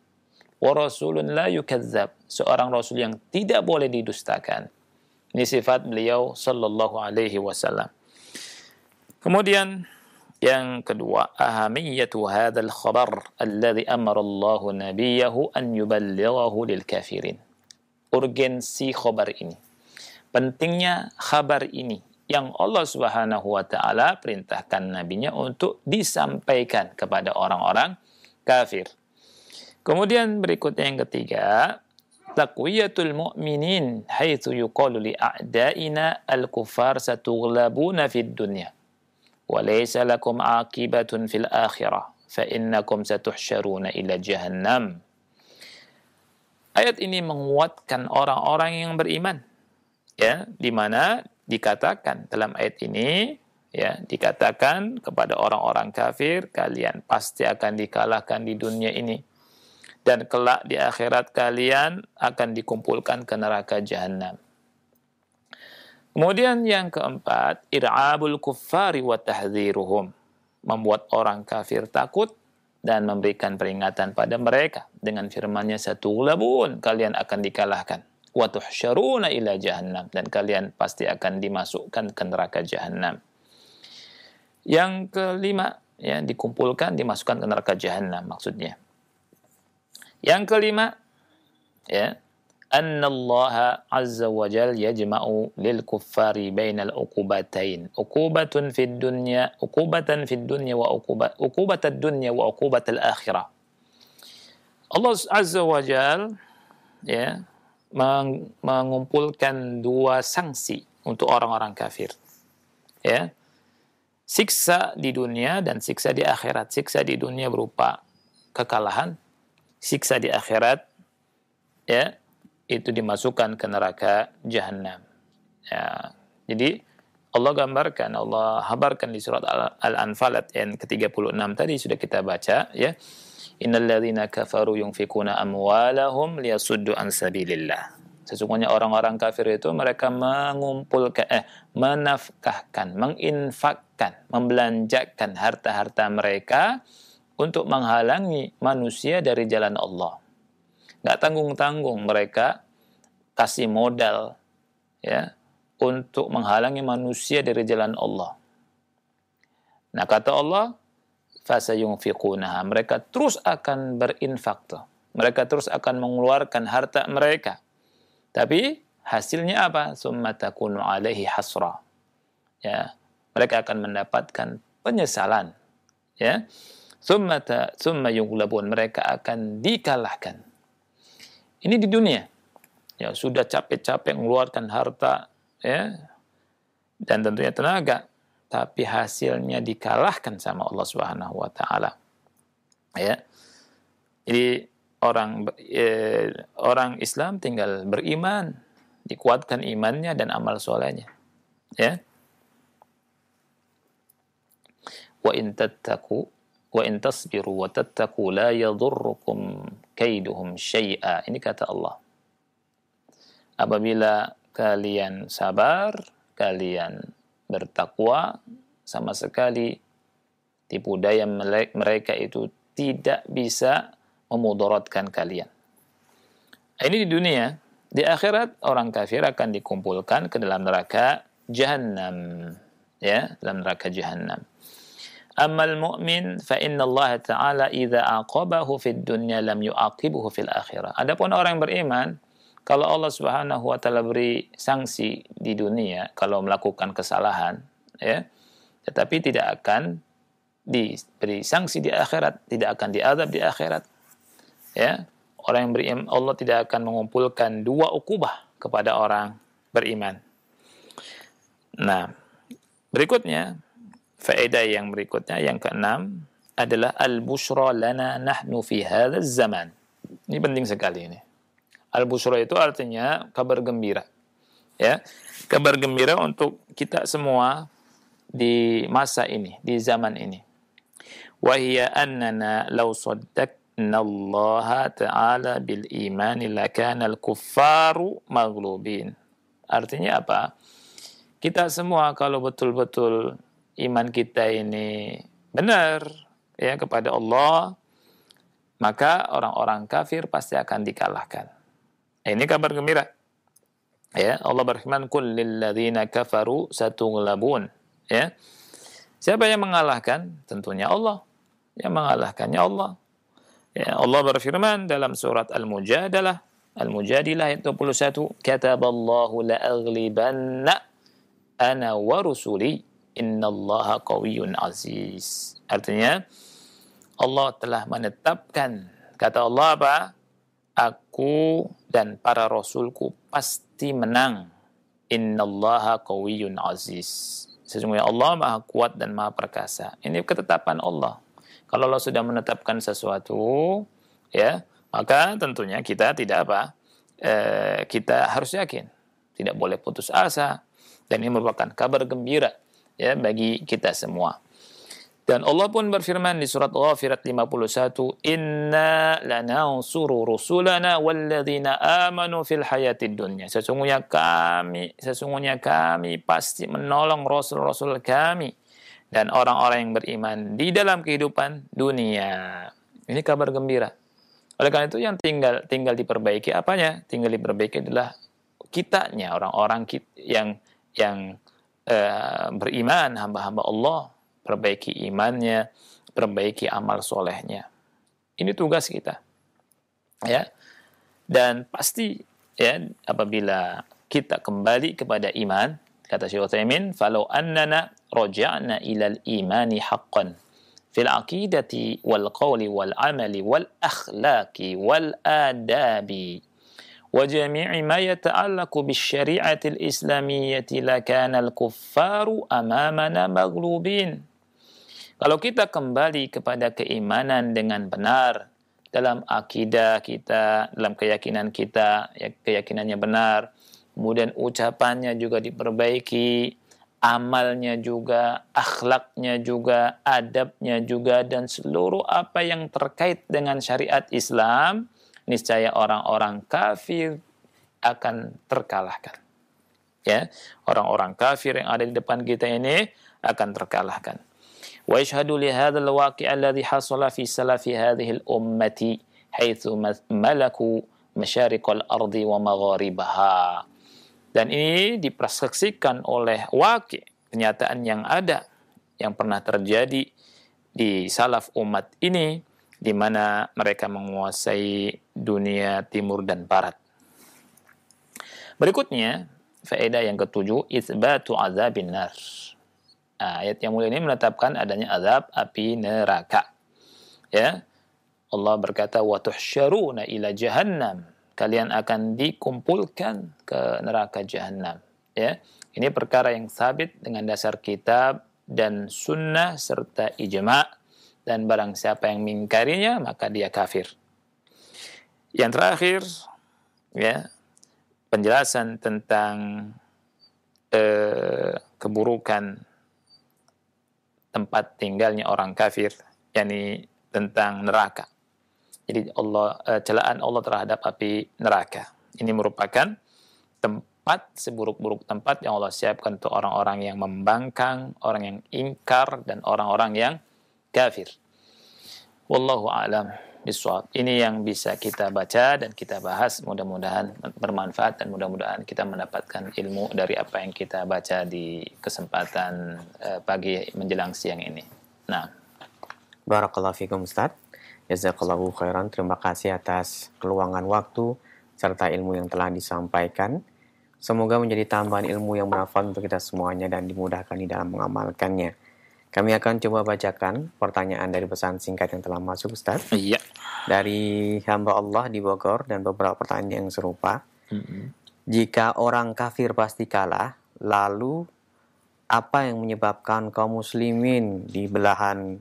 wa rasulun la yukadzdzab, seorang rasul yang tidak boleh didustakan. Ini sifat beliau sallallahu alaihi wasallam. Kemudian yang kedua, ahamiyatu hadzal khabar alladhi amara Allah nabiyahu an yuballighahu lil kafirin. Urgensi khabar ini, pentingnya khabar ini yang Allah Subhanahu wa taala perintahkan nabinya untuk disampaikan kepada orang-orang kafir. Kemudian berikutnya yang ketiga, taqwiyatul mu'minin haitsu yuqalu li a'da'ina al-kuffar satughlabuna fid dunya wa laysa lakum 'aqibatun fil akhirah fa innakum satuhsyaruna ila jahannam. Ayat ini menguatkan orang-orang yang beriman, ya, di mana dikatakan dalam ayat ini, ya, dikatakan kepada orang-orang kafir, kalian pasti akan dikalahkan di dunia ini, dan kelak di akhirat kalian akan dikumpulkan ke neraka jahanam. Kemudian yang keempat, ir'abul kuffari wa tahdziruhum, membuat orang kafir takut dan memberikan peringatan pada mereka dengan firman-Nya, satughlabun, kalian akan dikalahkan, wa tuhsyaruna ila jahannam, dan kalian pasti akan dimasukkan ke neraka jahanam. Yang kelima, ya, dikumpulkan, dimasukkan ke neraka jahanam maksudnya. Yang kelima, ya, annallaha azza wa jal yajma'u lil kuffari bainal uqubatain, uqubatan fid dunya wa uqubatad dunya wa uqubatal akhirah. Allah azza wa jal, ya, mengumpulkan dua sanksi untuk orang-orang kafir, ya, siksa di dunia dan siksa di akhirat. Siksa di dunia berupa kekalahan, siksa di akhirat, ya, itu dimasukkan ke neraka jahanam. Ya, jadi Allah gambarkan, Allah habarkan di surat Al-Anfal ayat ke-36 tadi sudah kita baca, ya. Innal ladzina kafaru yunfikuna amwalahum liyasuddu an sabilillah. Sesungguhnya orang-orang kafir itu mereka mengumpulkan, menafkahkan, menginfakkan, membelanjakan harta-harta mereka untuk menghalangi manusia dari jalan Allah. Nggak tanggung-tanggung mereka kasih modal, ya, untuk menghalangi manusia dari jalan Allah. Nah, kata Allah, fasayunfiqunaha, mereka terus akan berinfak tuh. Mereka terus akan mengeluarkan harta mereka. Tapi hasilnya apa? Summa takunu alaihi hasra. Ya, mereka akan mendapatkan penyesalan. Ya. Summa yughlabun, mereka akan dikalahkan. Ini di dunia. Ya, sudah capek-capek mengeluarkan harta, ya, dan tentunya tenaga, tapi hasilnya dikalahkan sama Allah Subhanahu wa taala. Ya. Jadi orang Islam tinggal beriman, dikuatkan imannya dan amal solehnya. Ya. Wa in tattaqu wa in tasbiru wa tattaqu la yadhurrukum kaiduhum syai'a. Ini kata Allah. Apabila kalian sabar, kalian bertakwa, sama sekali tipu daya mereka itu tidak bisa memudaratkan kalian. Ini di dunia. Di akhirat orang kafir akan dikumpulkan ke dalam neraka Jahannam, ya, dalam neraka Jahannam. Ammal mu'min fa inna Allah Ta'ala idza aqabahu fid dunya lam yu'aqibuhu fil akhirah. Adapun orang yang beriman, kalau Allah Subhanahu wa taala beri sanksi di dunia kalau melakukan kesalahan, ya, tetapi tidak akan diberi sanksi di akhirat, tidak akan diazab di akhirat. Ya, orang yang beriman, Allah tidak akan mengumpulkan dua ukubah kepada orang beriman. Nah, berikutnya, faedah yang berikutnya yang keenam adalah al-busyra lana nahnu fi hadzal zaman. Ini penting sekali ini. Al-busyra itu artinya kabar gembira. Ya, kabar gembira untuk kita semua di masa ini, di zaman ini. Wa hiya annana law saddaqna Allah Ta'ala bil iman lakana al-kuffaru maghlubin. Artinya apa? Kita semua kalau betul-betul iman kita ini benar, ya, kepada Allah, maka orang-orang kafir pasti akan dikalahkan. Ini kabar gembira. Ya, Allah berfirman, "Qul lil ladzina kafaru satughlabun." Ya. Siapa yang mengalahkan? Tentunya Allah. Yang mengalahkannya Allah. Ya, Allah berfirman dalam surat Al-Mujadilah ayat 21, "Kataballahu la'aghlibanna ana wa rusuli innallaha qawiyyun aziz." Artinya Allah telah menetapkan, kata Allah apa? Aku dan para rasulku pasti menang. Innallaha qawiyyun aziz. Sesungguhnya Allah Maha Kuat dan Maha Perkasa. Ini ketetapan Allah. Kalau Allah sudah menetapkan sesuatu, ya, maka tentunya kita tidak apa? Kita harus yakin, tidak boleh putus asa, dan ini merupakan kabar gembira, ya, bagi kita semua. Dan Allah pun berfirman di surat Ghafir 51, "Inna lanansuru rusulana walladzina amanu fil hayatid dunya." Sesungguhnya kami pasti menolong rasul-rasul kami dan orang-orang yang beriman di dalam kehidupan dunia. Ini kabar gembira. Oleh karena itu yang tinggal diperbaiki apanya? Tinggal diperbaiki adalah kitanya, orang-orang yang beriman, hamba-hamba Allah. Perbaiki imannya, perbaiki amal solehnya. Ini tugas kita. Ya. Dan pasti, ya, apabila kita kembali kepada iman, kata Syekh Utsaimin, "Falau annana raja'na ilal imani haqqan fil aqidati wal qawli wal amali wal akhlaqi wal adabi wa jami'i ma yata'allaqu bis syari'atil islamiyyati lakana al kuffaru amamana maghlubin." Kalau kita kembali kepada keimanan dengan benar dalam akidah kita, dalam keyakinan kita, ya, keyakinannya benar, kemudian ucapannya juga diperbaiki, amalnya juga, akhlaknya juga, adabnya juga, dan seluruh apa yang terkait dengan syariat Islam, niscaya orang-orang kafir akan terkalahkan. Ya, orang-orang kafir yang ada di depan kita ini akan terkalahkan. Wa yashhadu li hadzal waqi' alladhi hasala fi salafi hadhihi al-ummati haitsu malaku masyariqal ardi wa magharibaha. Dan ini dipersaksikan oleh waqi', kenyataan yang ada yang pernah terjadi di salaf umat ini, di mana mereka menguasai dunia timur dan barat. Berikutnya, faedah yang ketujuh, itsbatu azabin nar. Ayat yang mulia ini menetapkan adanya azab api neraka. Ya. Allah berkata, "Wa tuhsyaruna ila jahannam." kalian akan dikumpulkan ke neraka jahanam. Ya, ini perkara yang sabit dengan dasar kitab dan sunnah serta ijma', dan barang siapa yang mengingkarinya maka dia kafir. Yang terakhir, ya, penjelasan tentang keburukan tempat tinggalnya orang kafir, yakni tentang neraka. Jadi celaan Allah terhadap api neraka. Ini merupakan tempat seburuk-buruk tempat yang Allah siapkan untuk orang-orang yang membangkang, orang yang ingkar, dan orang-orang yang kafir. Wallahu a'lam bishawab. Ini yang bisa kita baca dan kita bahas. Mudah-mudahan bermanfaat dan mudah-mudahan kita mendapatkan ilmu dari apa yang kita baca di kesempatan pagi menjelang siang ini. Nah, Barakallahu fikum Ustaz. Jazakallahu khairan. Terima kasih atas keluangan waktu serta ilmu yang telah disampaikan. Semoga menjadi tambahan ilmu yang bermanfaat untuk kita semuanya dan dimudahkan di dalam mengamalkannya. Kami akan coba bacakan pertanyaan dari pesan singkat yang telah masuk, Ustaz. iya. Dari hamba Allah di Bogor dan beberapa pertanyaan yang serupa. Jika orang kafir pasti kalah, lalu apa yang menyebabkan kaum muslimin di belahan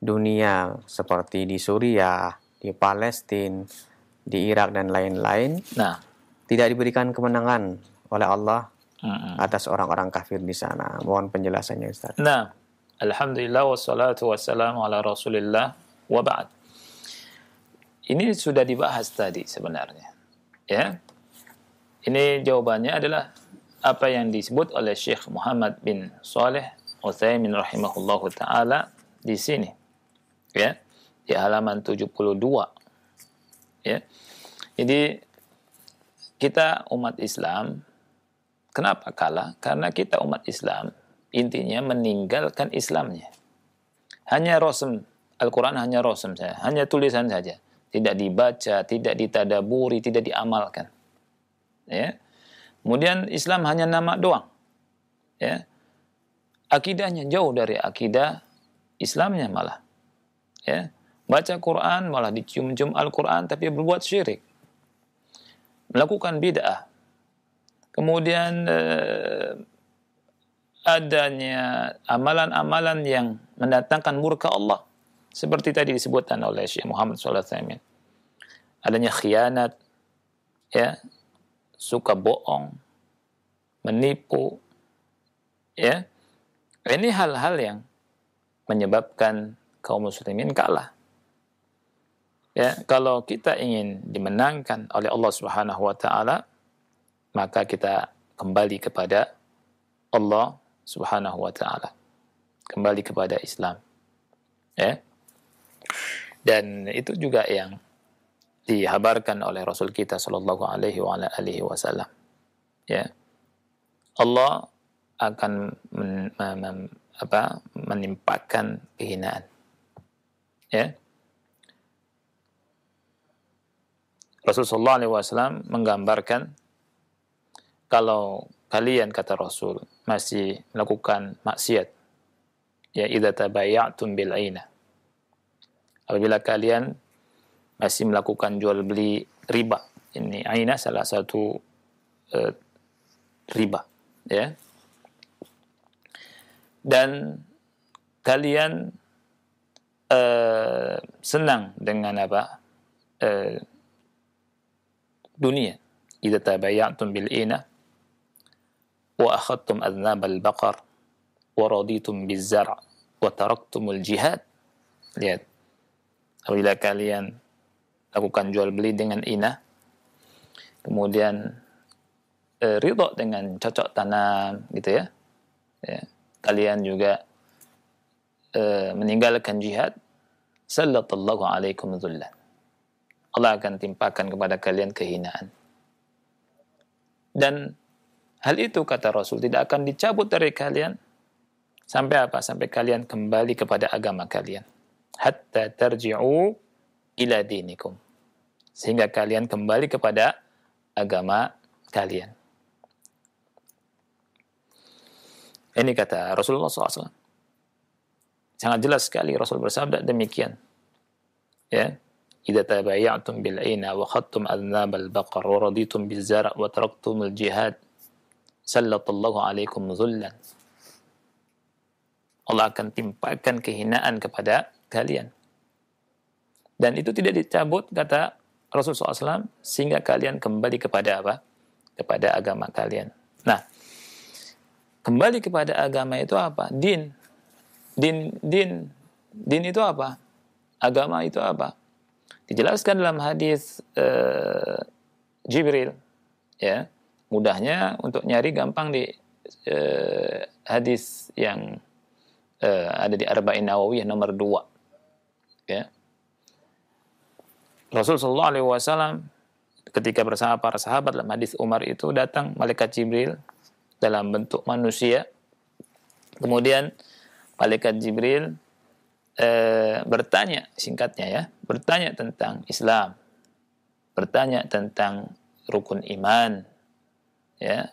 dunia seperti di Suriah, di Palestina, di Irak dan lain-lain tidak diberikan kemenangan oleh Allah atas orang-orang kafir di sana? Mohon penjelasannya, Ustaz. Nah, alhamdulillah wassalatu wassalamu ala Rasulillah wa ba'd. Ini sudah dibahas tadi sebenarnya. Ya. Ini jawabannya adalah apa yang disebut oleh Syekh Muhammad bin Shalih Utsaimin rahimahullahu taala di sini. Ya. Di halaman 72. Ya. Jadi kita umat Islam kenapa kalah? Karena kita umat Islam intinya meninggalkan Islamnya. Hanya rosem, Al-Quran hanya rosem saja, hanya tulisan saja. Tidak dibaca, tidak ditadaburi, tidak diamalkan. Ya. Kemudian Islam hanya nama doang. Ya. Akidahnya jauh dari akidah Islamnya malah. Ya. Baca Quran malah dicium-cium Al-Quran tapi berbuat syirik. Melakukan bid'ah. Kemudian adanya amalan-amalan yang mendatangkan murka Allah. Seperti tadi disebutkan oleh Syekh Muhammad SAW. Adanya khianat, ya, suka bohong, menipu, ya. Ini hal-hal yang menyebabkan kaum muslimin kalah. Ya, kalau kita ingin dimenangkan oleh Allah Subhanahu wa taala, maka kita kembali kepada Allah Subhanahu wa taala. Kembali kepada Islam. Ya. Dan itu juga yang dihabarkan oleh Rasul kita sallallahu alaihi wasallam. Ya. Allah akan menimpakan kehinaan. Ya. Rasulullah sallallahu alaihi wasallam menggambarkan kalau kalian, kata Rasul, masih melakukan maksiat, ya, idza tabayya'tum bil 'aina. Apabila kalian masih melakukan jual beli riba. Ini aina salah satu riba, ya. Dan kalian senang dengan apa? Dunia. Idza tabayya'tum bil 'aina wa akhadtum adnab al-baqar wa raditum biz-zar' wa taraktumul jihad. Lihat. Apabila kalian lakukan jual beli dengan inah, kemudian ridho dengan cocok tanam, gitu ya. Ya. Kalian juga meninggalkan jihad, sallallahu alaikum dhullan. Allah akan timpakan kepada kalian kehinaan. Dan hal itu, kata Rasul, tidak akan dicabut dari kalian sampai apa? Sampai kalian kembali kepada agama kalian. Hatta tarji'u ila dinikum. Sehingga kalian kembali kepada agama kalian. Ini kata Rasulullah SAW. Sangat jelas sekali Rasul bersabda demikian. Ya. idza tabaya'tum bil aina wa khadtum adnabal baqar wa raditum biz zar' wa taraktumul jihad sallallahu alaikum dhullan. Allah akan timpakan kehinaan kepada kalian. Dan itu tidak dicabut, kata Rasulullah SAW, sehingga kalian kembali kepada apa? Kepada agama kalian. Nah, kembali kepada agama itu apa? Din itu apa? Agama itu apa? Dijelaskan dalam hadis Jibril, ya. Mudahnya untuk nyari gampang di hadis yang ada di Arba'in Nawawiyah nomor 2. Ya. Rasulullah SAW ketika bersama para sahabat dalam hadis Umar itu datang malaikat Jibril dalam bentuk manusia. Kemudian malaikat Jibril bertanya, singkatnya ya, bertanya tentang Islam, bertanya tentang rukun iman, ya,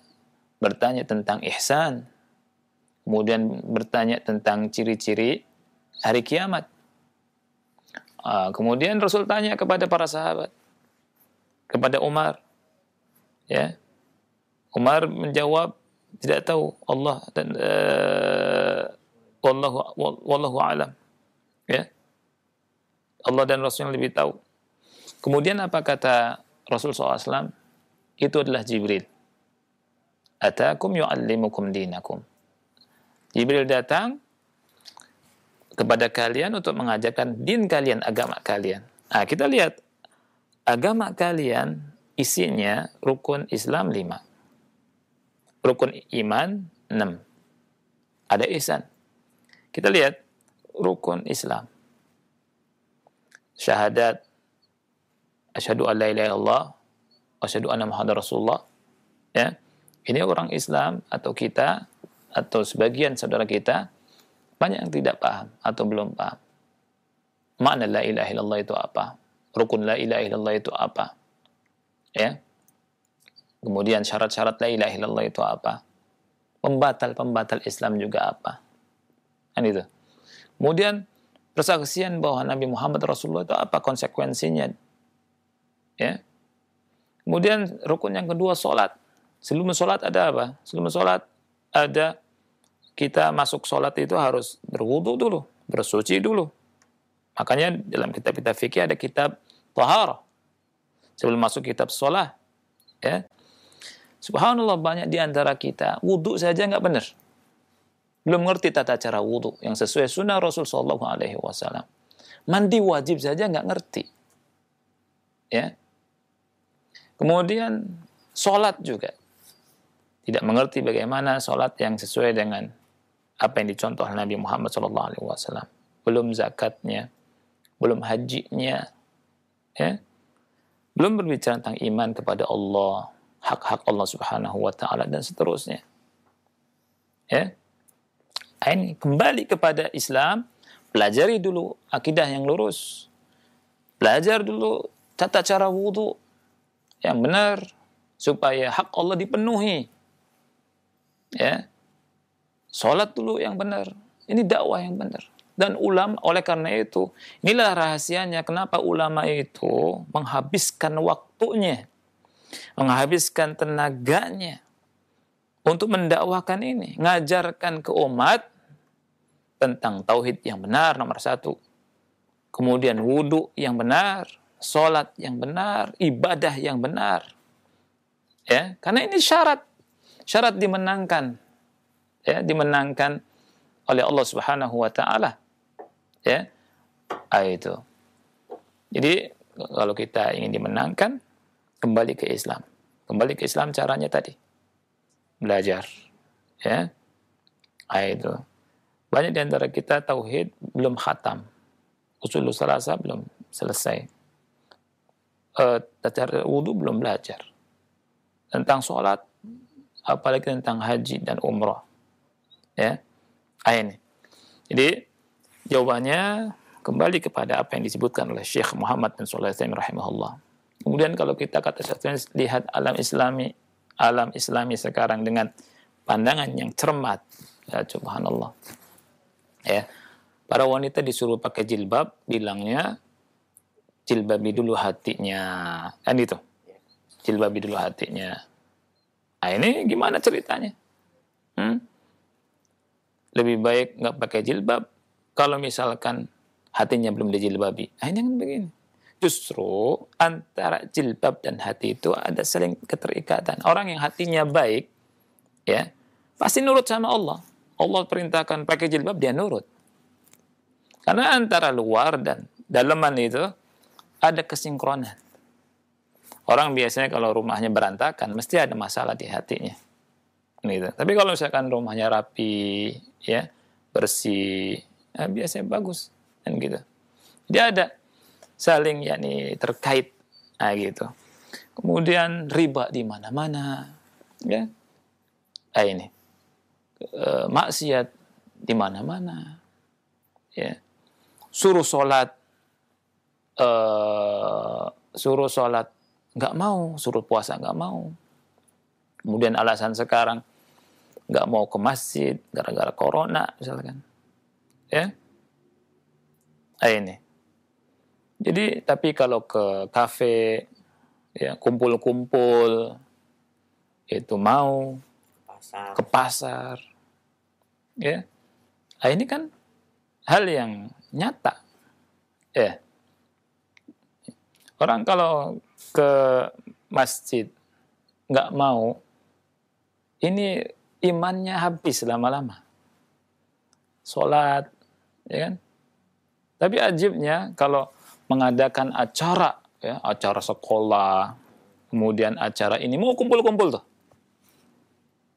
bertanya tentang ihsan, kemudian bertanya tentang ciri-ciri hari kiamat. Kemudian Rasul tanya kepada para sahabat, kepada Umar, ya, Umar menjawab tidak tahu, Allah dan wallahu alam, ya, Allah dan Rasul lebih tahu. Kemudian apa kata Rasul SAW? Itu adalah Jibril. Atakum yu'allimukum dinakum. Jibril datang kepada kalian untuk mengajarkan din kalian, agama kalian. Nah, kita lihat agama kalian isinya rukun Islam 5, rukun iman 6, ada ihsan. Kita lihat rukun Islam, syahadat asyhadu an la ilaha illallah wa asyhadu anna muhammadar rasulullah, ya. Ini orang Islam atau kita atau sebagian saudara kita banyak yang tidak paham atau belum paham. Makna la ilaha illallah itu apa? Rukun la ilaha illallah itu apa? Ya. Kemudian syarat-syarat la ilaha illallah itu apa? Pembatal-pembatal Islam juga apa? Kan itu. Kemudian persaksian bahwa Nabi Muhammad Rasulullah itu apa konsekuensinya? Ya. Kemudian rukun yang kedua, sholat. Sebelum sholat ada apa? Sebelum sholat ada kita masuk sholat itu harus berwudu dulu, bersuci dulu. Makanya dalam kitab-kitab fikih ada kitab taharah sebelum masuk kitab sholat. Ya. Subhanallah, banyak di antara kita wudu saja nggak benar, belum ngerti tata cara wudu yang sesuai sunnah Rasul Shallallahu Alaihi Wasallam. Mandi wajib saja nggak ngerti. Ya. Kemudian sholat juga tidak mengerti bagaimana sholat yang sesuai dengan apa yang dicontoh Nabi Muhammad SAW. Belum zakatnya, belum hajinya, ya, belum berbicara tentang iman kepada Allah, hak-hak Allah Subhanahu Wa Taala dan seterusnya. Ya, ini kembali kepada Islam, pelajari dulu akidah yang lurus, belajar dulu tata cara wudu yang benar supaya hak Allah dipenuhi. Ya. Sholat dulu yang benar. Ini dakwah yang benar. Dan ulama, oleh karena itu, inilah rahasianya kenapa ulama itu menghabiskan waktunya, menghabiskan tenaganya untuk mendakwakan ini, ngajarkan ke umat tentang tauhid yang benar nomor 1. Kemudian wudu yang benar, sholat yang benar, ibadah yang benar. Ya, karena ini syarat dimenangkan. Ya, dimenangkan oleh Allah Subhanahu Wa Taala. Ya, itu. Jadi kalau kita ingin dimenangkan, kembali ke Islam. Kembali ke Islam caranya tadi belajar. Ya, itu. Banyak di antara kita tauhid belum khatam, usulul salasah belum selesai, tata wudu belum belajar, tentang sholat, apalagi tentang haji dan umrah. Ya, ini. Jadi jawabannya kembali kepada apa yang disebutkan oleh Syekh Muhammad bin Shalih Al-Utsaimin rahimahullah. Kemudian kalau kita kata lihat alam Islami sekarang dengan pandangan yang cermat, ya subhanallah. Ya, para wanita disuruh pakai jilbab, bilangnya jilbabi dulu hatinya, kan itu. Jilbabi dulu hatinya. Nah, ini gimana ceritanya? Lebih baik nggak pakai jilbab kalau misalkan hatinya belum dijilbabi. Nah, ini kan begini. Justru antara jilbab dan hati itu ada saling keterikatan. Orang yang hatinya baik, ya, pasti nurut sama Allah. Allah perintahkan pakai jilbab, dia nurut. Karena antara luar dan dalaman itu ada kesinkronan. Orang biasanya kalau rumahnya berantakan, mesti ada masalah di hatinya. Gitu. Tapi kalau misalkan rumahnya rapi, ya, bersih, ya, biasanya bagus, dan gitu. Dia ada saling yakni terkait, gitu. Kemudian riba di mana-mana, ya. Ini maksiat di mana-mana, ya. Suruh sholat nggak mau, suruh puasa nggak mau. Kemudian alasan sekarang nggak mau ke masjid gara-gara corona misalkan, ya. Ini. Jadi tapi kalau ke kafe, ya, kumpul-kumpul itu mau ke pasar, ya. Ini kan hal yang nyata, ya. Orang kalau ke masjid nggak mau, ini imannya habis lama-lama. Sholat, ya kan? Tapi ajibnya kalau mengadakan acara, ya, acara sekolah, kemudian acara ini mau kumpul-kumpul tuh,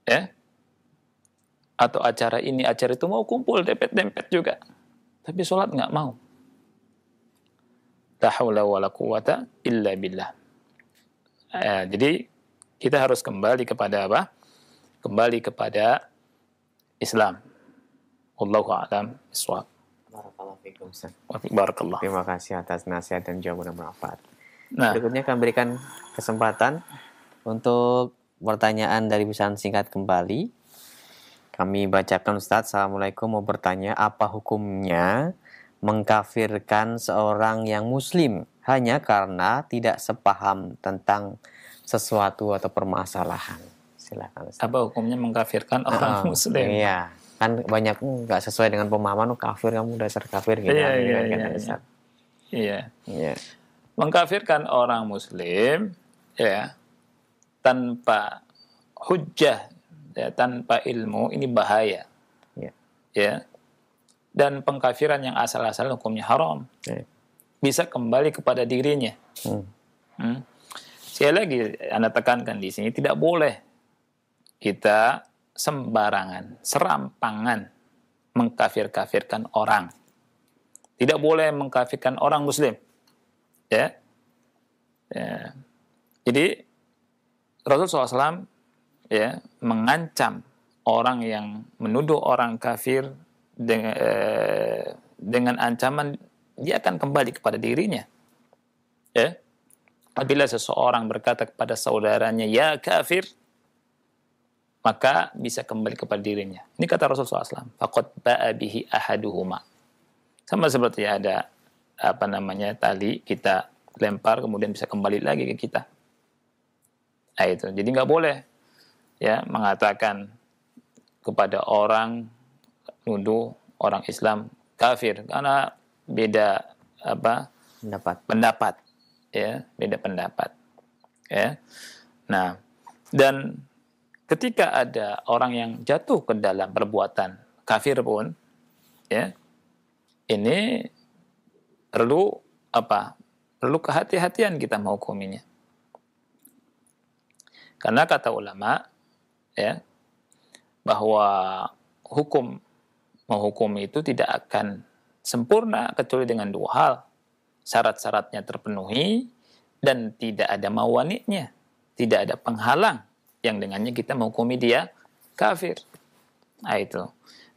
ya. Atau acara ini, acara itu mau kumpul, dempet-dempet juga. Tapi sholat nggak mau. La haula wala quwata illa billah. Jadi kita harus kembali kepada apa? Kembali kepada Islam. Wallahu a'lam bishawab. Barakallahu fikum, Ustaz. Barakallah. Terima kasih atas nasihat dan jawaban yang bermanfaat. Nah, Berikutnya kami berikan kesempatan untuk pertanyaan dari pesan singkat kembali. Kami bacakan, Ustaz. Assalamualaikum, mau bertanya, apa hukumnya mengkafirkan seorang yang muslim hanya karena tidak sepaham tentang sesuatu atau permasalahan? Silakan, Ustaz. apa hukumnya mengkafirkan orang muslim? Iya, kan banyak nggak sesuai dengan pemahaman, kafir, kamu dasar kafir gitu. Iya. Mengkafirkan orang muslim, ya, tanpa hujjah, ya, tanpa ilmu, ini bahaya. Ya. Dan pengkafiran yang asal-asal hukumnya haram. Bisa kembali kepada dirinya. Sekali lagi Anda tekankan di sini, tidak boleh kita sembarangan, serampangan mengkafir-kafirkan orang. Tidak boleh mengkafirkan orang muslim. Ya. Jadi Rasulullah SAW, ya, mengancam orang yang menuduh orang kafir dengan ancaman dia akan kembali kepada dirinya. Ya. Apabila seseorang berkata kepada saudaranya, ya kafir, maka bisa kembali kepada dirinya. Ini kata Rasulullah SAW. Faqad ba'a bihi ahaduhuma. Sama seperti ada tali kita lempar kemudian bisa kembali lagi ke kita. Nah, itu. Jadi nggak boleh, ya, mengatakan kepada orang, nuduh orang Islam kafir karena beda pendapat, ya, beda pendapat, ya. Nah, dan ketika ada orang yang jatuh ke dalam perbuatan kafir pun, ya, ini perlu kehati-hatian kita menghukuminya. Karena kata ulama, ya, bahwa menghukum itu tidak akan sempurna kecuali dengan dua hal. Syarat-syaratnya terpenuhi dan tidak ada mawani'nya, tidak ada penghalang yang dengannya kita menghukumi dia kafir. Nah, itu.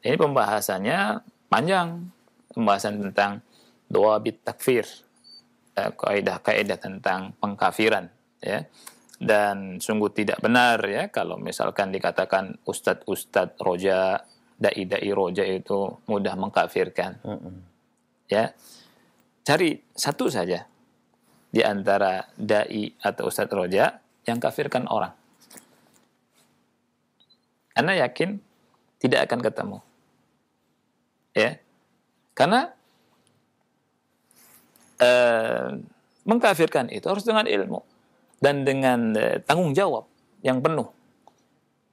Ini pembahasannya panjang. Pembahasan tentang dawabit takfir, kaidah-kaidah tentang pengkafiran, ya. Dan sungguh tidak benar, ya, kalau misalkan dikatakan ustadz roja, dai roja itu mudah mengkafirkan. Ya. Cari satu saja di antara dai atau ustadz roja yang kafirkan orang. Anda yakin tidak akan ketemu. Ya. Karena mengkafirkan itu harus dengan ilmu dan dengan tanggung jawab yang penuh.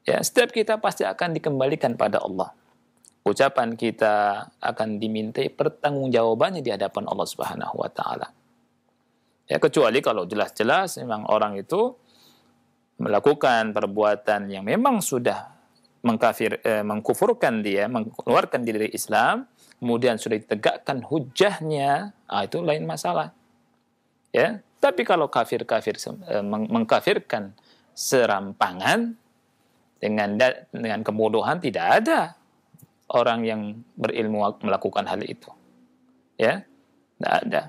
Ya, setiap kita pasti akan dikembalikan pada Allah. Ucapan kita akan dimintai pertanggungjawabannya di hadapan Allah Subhanahu wa taala. Ya, kecuali kalau jelas-jelas memang orang itu melakukan perbuatan yang memang sudah mengkufurkan dia, mengeluarkan diri dari Islam, kemudian sudah ditegakkan hujahnya, itu lain masalah. Ya, tapi kalau mengkafirkan serampangan dengan kebodohan, tidak ada orang yang berilmu melakukan hal itu. Ya, tidak ada.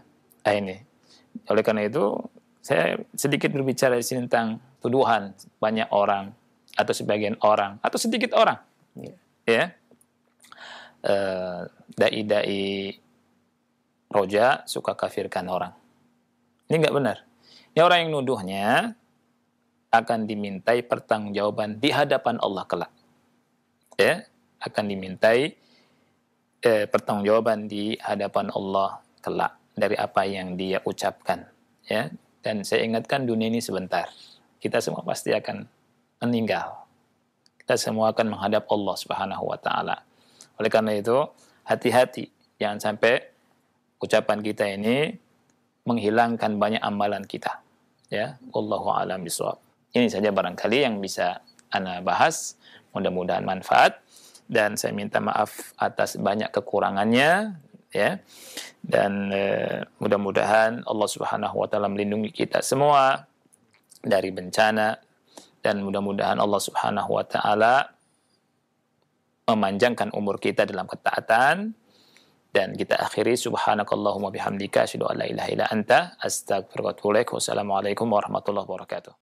Ini. Oleh karena itu, saya sedikit berbicara di sini tentang tuduhan banyak orang atau sebagian orang atau sedikit orang, ya, dai-dai roja suka kafirkan orang. Ini nggak benar. Ya, orang yang nuduhnya akan dimintai pertanggungjawaban di hadapan Allah kelak. Ya, akan dimintai pertanggungjawaban di hadapan Allah kelak dari apa yang dia ucapkan. Ya, dan saya ingatkan dunia ini sebentar. Kita semua pasti akan meninggal. Kita semua akan menghadap Allah Subhanahu wa taala. Oleh karena itu, hati-hati jangan sampai ucapan kita ini menghilangkan banyak amalan kita. Ya, wallahu a'lam bishawab. Ini saja barangkali yang bisa ana bahas. Mudah-mudahan manfaat dan saya minta maaf atas banyak kekurangannya, ya. Dan mudah-mudahan Allah Subhanahu wa taala melindungi kita semua dari bencana. Dan mudah-mudahan Allah Subhanahu wa taala memanjangkan umur kita dalam ketaatan. Dan kita akhiri subhanakallahumma bihamdika asyhadu an la ilaha illa anta astaghfiruka wa atubu ilaik. Wassalamualaikum warahmatullahi wabarakatuh.